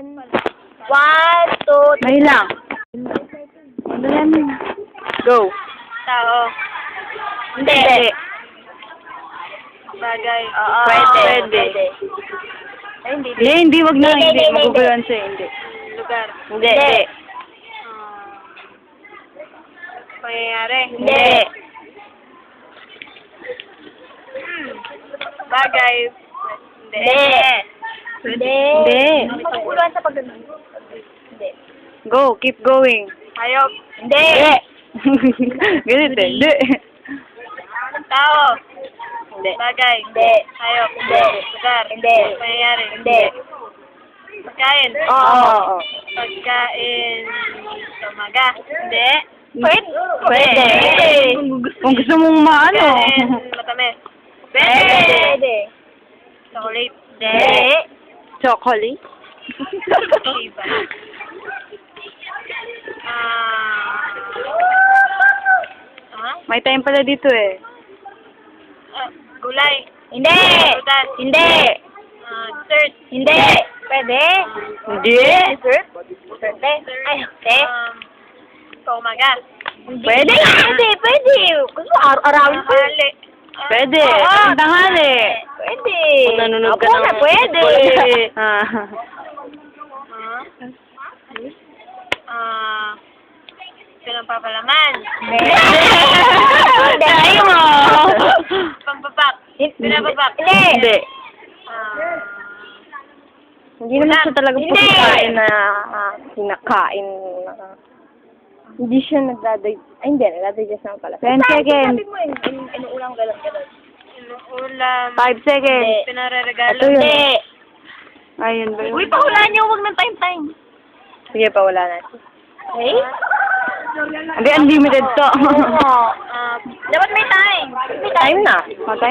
One, two, May lang. Ano yan? Go. tao. Hindi. Bagay. Pwede. Ay, hindi. Hindi, wag na. Hindi, Hindi, hindi, maguguluhan siya. Hindi. Lugar. Hindi. Pangyayari. Hindi. Bagay. Hindi. Hindi. Maguguluhan sa pagdating. Hindi. Go, keep going. Hayop. Hindi. Ganito eh. Hindi. Tao. Hindi. Bagay. Hindi. Hayop. Hindi. Lugar. Hindi. Pangyayari. Hindi. Pagkain. Oo. Pagkain sa umaga. Hindi. Pwede. Kung gusto mong maano. Pagkain matamis. Pwede. Chocolate. Hindi. Chocolate? Iba. May time pala dito eh. Gulay. Hindi. Prutas. Hindi. Dessert. Hindi. Pwede. Hindi. Dessert? Pwede. Ay, hindi. Sa umaga. Pwede. Pwede. Gusto mo araw-arawin pa. Pwede. Oo. Ang tanghali. Pwede. Kung nanonood ka Ako ng... na, pwede. Pinapapalaman. Dahil mo. Pampapak. Pinapapak. Hindi. Hindi naman siya talaga pagkain na kinakain. Hindi siya nagdaday... Ay, hindi. Nagdadigest naman pala. 10 seconds. Sabi mo, inuulang galang-galang. Inuulam. 5 seconds. Pinareregalo. Ito yun. Ayun ba yun? Uy, pahulaan niyo. Huwag ng time-time. Sige, pawala natin. Okay? Hindi, unlimited to. Dapat may time. Time na. Time